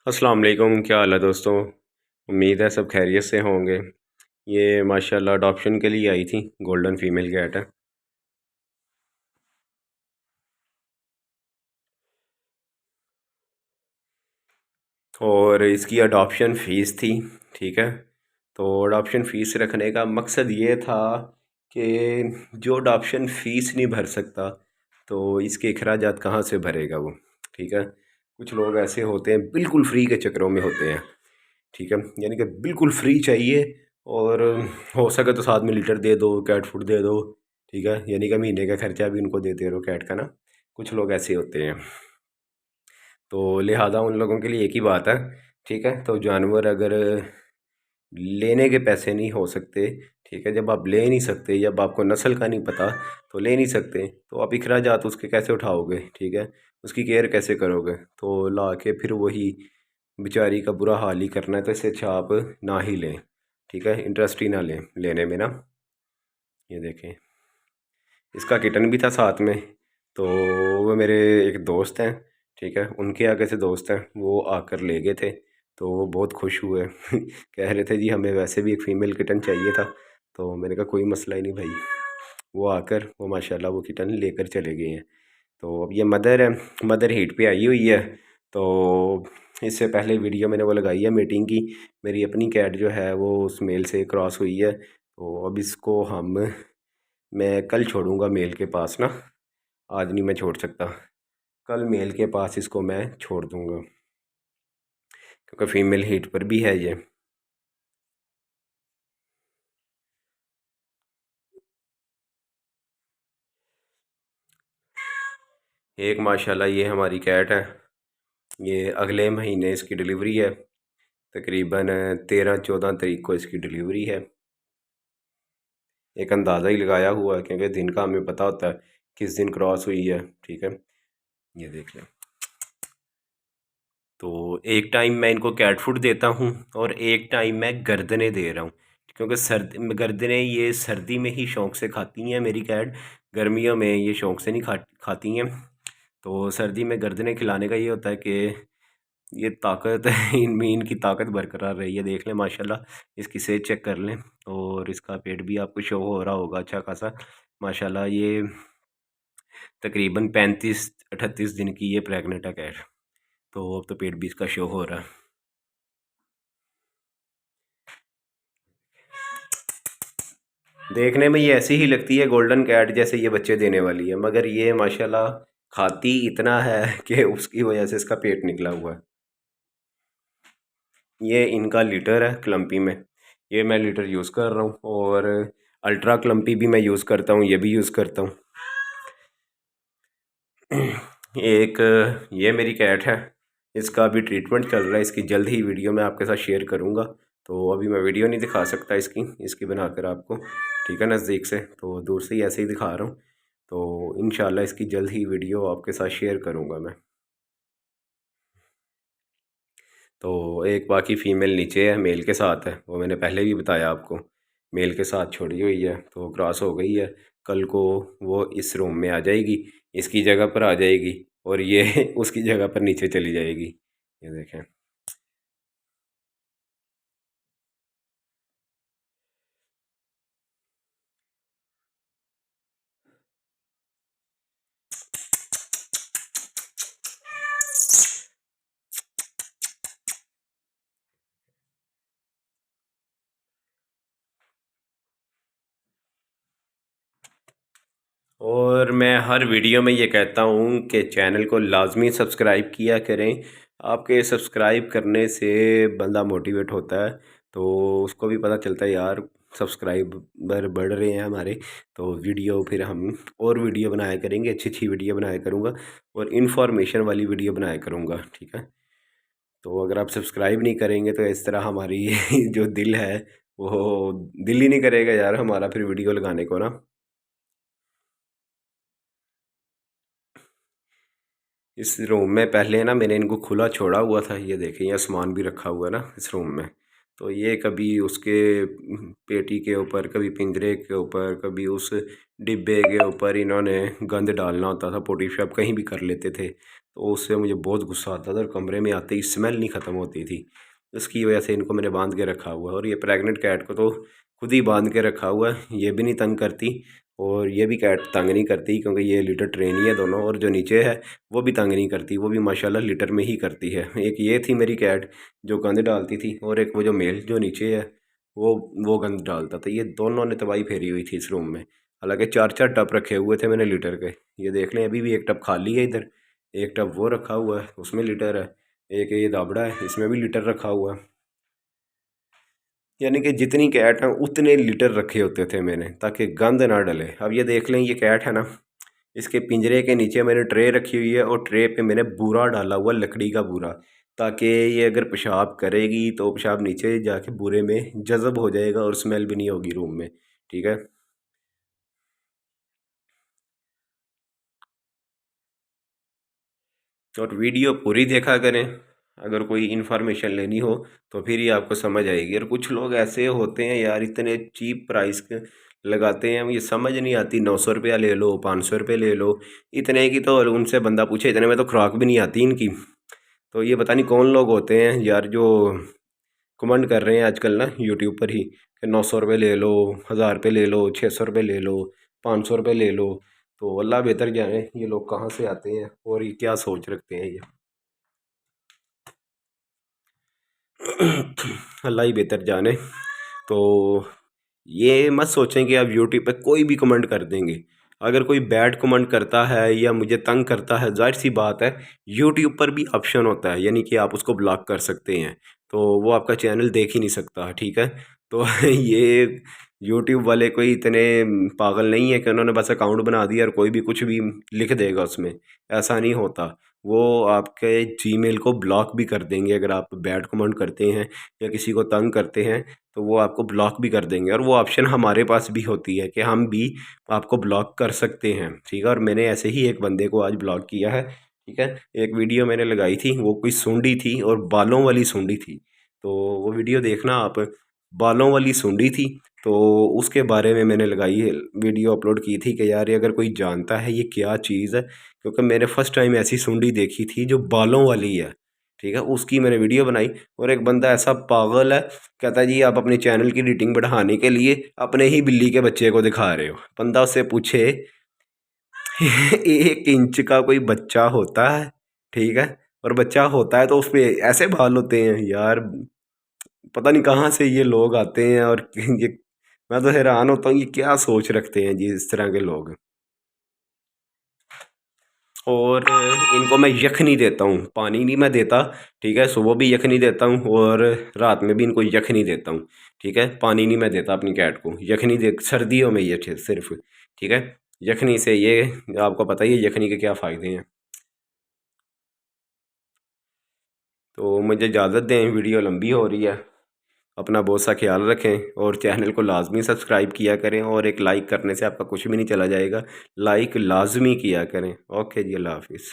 अस्सलाम वालेकुम, क्या हाल है दोस्तों। उम्मीद है सब खैरियत से होंगे। ये माशाल्लाह अडॉप्शन के लिए आई थी, गोल्डन फीमेल कैट है। और इसकी अडॉप्शन फ़ीस थी। ठीक है। तो अडॉप्शन फ़ीस रखने का मकसद ये था कि जो अडॉप्शन फ़ीस नहीं भर सकता तो इसके अखराजात कहाँ से भरेगा वो। ठीक है। कुछ लोग ऐसे होते हैं बिल्कुल फ्री के चक्करों में होते हैं। ठीक है। यानी कि बिल्कुल फ्री चाहिए। और हो सके तो साथ में लीटर दे दो, कैट फूड दे दो। ठीक है। यानी कि महीने का खर्चा भी उनको देते रहो कैट का ना। कुछ लोग ऐसे होते हैं। तो लिहाजा उन लोगों के लिए एक ही बात है। ठीक है। तो जानवर अगर लेने के पैसे नहीं हो सकते, ठीक है, जब आप ले नहीं सकते, जब आपको नस्ल का नहीं पता तो ले नहीं सकते, तो आप अखराजात उसके कैसे उठाओगे। ठीक है। उसकी केयर कैसे करोगे। तो ला के फिर वही बेचारी का बुरा हाल ही करना है, तो इससे अच्छा आप ना ही लें। ठीक है। इंटरेस्ट ही ना लें लेने में ना। ये देखें, इसका किटन भी था साथ में। तो वो मेरे एक दोस्त हैं। ठीक है। उनके आगे से दोस्त हैं, वो आकर ले गए थे। तो वो बहुत खुश हुए कह रहे थे जी हमें वैसे भी एक फ़ीमेल किटन चाहिए था। तो मैंने कहा कोई मसला ही नहीं भाई। वो आकर वो माशाल्लाह वो किटन लेकर चले गए हैं। तो अब ये मदर है, मदर हीट पे आई हुई है। तो इससे पहले वीडियो मैंने वो लगाई है मीटिंग की। मेरी अपनी कैट जो है वो उस मेल से क्रॉस हुई है, तो अब इसको मैं कल छोड़ूंगा मेल के पास ना। आज नहीं मैं छोड़ सकता। कल मेल के पास इसको मैं छोड़ दूंगा, क्योंकि फीमेल हीट पर भी है ये। एक माशाल्लाह ये हमारी कैट है। ये अगले महीने इसकी डिलीवरी है। तकरीबन 13-14 तारीख को इसकी डिलीवरी है। एक अंदाज़ा ही लगाया हुआ है, क्योंकि दिन का हमें पता होता है किस दिन क्रॉस हुई है। ठीक है। ये देख लें। तो एक टाइम मैं इनको कैट फूड देता हूँ और एक टाइम मैं गर्दने दे रहा हूँ, क्योंकि सर्द गर्दने ये सर्दी में ही शौक़ से खाती हैं मेरी कैट। गर्मियों में ये शौक़ से नहीं खाती हैं। तो सर्दी में गर्दने खिलाने का ये होता है कि ये ताकत इनमें इनकी ताकत बरकरार रही है। देख लें माशाल्लाह, इसकी सेहत चेक कर लें। और इसका पेट भी आपको शो हो रहा होगा अच्छा खासा। माशाल्लाह ये तकरीबन 35-38 दिन की ये प्रेग्नेंट है कैट। तो अब तो पेट भी इसका शो हो रहा है। देखने में ये ऐसी ही लगती है गोल्डन कैट जैसे ये बच्चे देने वाली है, मगर ये माशाल्लाह खाती इतना है कि उसकी वजह से इसका पेट निकला हुआ है। ये इनका लीटर है क्लम्पी में। ये मैं लीटर यूज़ कर रहा हूँ। और अल्ट्रा क्लम्पी भी मैं यूज़ करता हूँ, ये भी यूज़ करता हूँ। एक ये मेरी कैट है, इसका अभी ट्रीटमेंट चल रहा है। इसकी जल्द ही वीडियो मैं आपके साथ शेयर करूँगा। तो अभी मैं वीडियो नहीं दिखा सकता इसकी बनाकर आपको। ठीक है, नज़दीक से तो दूर से ही ऐसे ही दिखा रहा हूँ। तो इंशाल्लाह इसकी जल्द ही वीडियो आपके साथ शेयर करूँगा मैं। तो एक बाकी फ़ीमेल नीचे है, मेल के साथ है, वो मैंने पहले भी बताया आपको। मेल के साथ छोड़ी हुई है, तो क्रॉस हो गई है। कल को वो इस रूम में आ जाएगी, इसकी जगह पर आ जाएगी, और ये उसकी जगह पर नीचे चली जाएगी। ये देखें। और मैं हर वीडियो में ये कहता हूँ कि चैनल को लाजमी सब्सक्राइब किया करें। आपके सब्सक्राइब करने से बंदा मोटिवेट होता है, तो उसको भी पता चलता है यार सब्सक्राइबर बढ़ रहे हैं हमारे। तो वीडियो फिर हम और वीडियो बनाया करेंगे, अच्छी अच्छी वीडियो बनाया करूँगा और इन्फॉर्मेशन वाली वीडियो बनाया करूँगा। ठीक है। तो अगर आप सब्सक्राइब नहीं करेंगे तो इस तरह हमारी जो दिल है वो दिल ही नहीं करेगा यार हमारा फिर वीडियो लगाने को ना। इस रूम में पहले ना मैंने इनको खुला छोड़ा हुआ था। ये देखें, ये सामान भी रखा हुआ है ना इस रूम में। तो ये कभी उसके पेटी के ऊपर, कभी पिंजरे के ऊपर, कभी उस डिब्बे के ऊपर इन्होंने गंद डालना होता था, पोटी शॉप कहीं भी कर लेते थे। तो उससे मुझे बहुत गुस्सा आता था और कमरे में आते ही स्मेल नहीं ख़त्म होती थी। इसकी वजह से इनको मैंने बांध के रखा हुआ है। और ये प्रेग्नेंट कैट को तो खुद ही बांध के रखा हुआ है, ये भी नहीं तंग करती और ये भी कैट तंग नहीं करती क्योंकि ये लिटर ट्रेन ही है दोनों। और जो नीचे है वो भी तंग नहीं करती, वो भी माशाल्लाह लिटर में ही करती है। एक ये थी मेरी कैट जो गंद डालती थी, और एक वो जो मेल जो नीचे है वो गंद डालता था। ये दोनों ने तबाही फेरी हुई थी इस रूम में। हालांकि 4-4 टब रखे हुए थे मैंने लीटर के। ये देख लें, अभी भी एक टब खाली है इधर, एक टब वो रखा हुआ है उसमें लीटर है, एक ये दाबड़ा है इसमें भी लीटर रखा हुआ है। यानी कि जितनी कैट हैं उतने लीटर रखे होते थे मैंने, ताकि गंद ना डले। अब ये देख लें, ये कैट है ना, इसके पिंजरे के नीचे मैंने ट्रे रखी हुई है और ट्रे पे मैंने बूरा डाला हुआ, लकड़ी का बूरा, ताकि ये अगर पेशाब करेगी तो पेशाब नीचे जाके बूरे में जज़ब हो जाएगा और स्मेल भी नहीं होगी रूम में। ठीक है। और वीडियो पूरी देखा करें, अगर कोई इन्फॉर्मेशन लेनी हो तो फिर ही आपको समझ आएगी। और कुछ लोग ऐसे होते हैं यार, इतने चीप प्राइस के लगाते हैं, मुझे समझ नहीं आती। 900 रुपया ले लो, 500 रुपये ले लो, इतने की तो उनसे बंदा पूछे इतने में तो खुराक भी नहीं आती इनकी। तो ये पता नहीं कौन लोग होते हैं यार जो कमेंट कर रहे हैं आजकल ना यूट्यूब पर ही कि 900 रुपये ले लो, 1000 रुपये ले लो, 600 रुपये ले लो, 500 रुपये ले लो। तो अल्लाह बेहतर जाने ये लोग कहाँ से आते हैं और ये क्या सोच रखते हैं ये। अल्लाह ही बेहतर जाने। तो ये मत सोचें कि आप यूट्यूब पे कोई भी कमेंट कर देंगे। अगर कोई बैड कमेंट करता है या मुझे तंग करता है, जाहिर सी बात है यूट्यूब पर भी ऑप्शन होता है, यानी कि आप उसको ब्लॉक कर सकते हैं। तो वो आपका चैनल देख ही नहीं सकता, ठीक है। तो ये यूट्यूब वाले कोई इतने पागल नहीं है कि उन्होंने बस अकाउंट बना दिया और कोई भी कुछ भी लिख देगा उसमें। ऐसा नहीं होता। वो आपके जीमेल को ब्लॉक भी कर देंगे अगर आप बैड कमेंट करते हैं या किसी को तंग करते हैं, तो वो आपको ब्लॉक भी कर देंगे। और वो ऑप्शन हमारे पास भी होती है कि हम भी आपको ब्लॉक कर सकते हैं, ठीक है। और मैंने ऐसे ही एक बंदे को आज ब्लॉक किया है, ठीक है। एक वीडियो मैंने लगाई थी, वो कोई सूंडी थी और बालों वाली सूंडी थी। तो वो वीडियो देखना आप, बालों वाली सूंडी थी। तो उसके बारे में मैंने लगाई है, वीडियो अपलोड की थी कि यार ये अगर कोई जानता है ये क्या चीज़ है, क्योंकि मैंने फ़र्स्ट टाइम ऐसी सूंडी देखी थी जो बालों वाली है, ठीक है। उसकी मैंने वीडियो बनाई। और एक बंदा ऐसा पागल है, कहता है जी आप अपने चैनल की रेटिंग बढ़ाने के लिए अपने ही बिल्ली के बच्चे को दिखा रहे हो। बंदा उससे पूछे 1 इंच का कोई बच्चा होता है, ठीक है। और बच्चा होता है तो उस पे ऐसे बाल होते हैं यार। पता नहीं कहाँ से ये लोग आते हैं और ये, मैं तो हैरान होता हूँ ये क्या सोच रखते हैं जी इस तरह के लोग। और इनको मैं यखनी देता हूँ, पानी नहीं मैं देता, ठीक है। सुबह भी यखनी देता हूँ और रात में भी इनको यखनी देता हूँ, ठीक है। पानी नहीं मैं देता अपनी कैट को, यखनी दे सर्दियों में ये सिर्फ, ठीक है। यखनी से ये आपको पता ही है यखनी के क्या फ़ायदे हैं। तो मुझे इजाज़त दें, वीडियो लंबी हो रही है। अपना बहुत सा ख्याल रखें और चैनल को लाजमी सब्सक्राइब किया करें, और एक लाइक करने से आपका कुछ भी नहीं चला जाएगा, लाइक लाजमी किया करें। ओके जी, अल्लाह हाफिज़।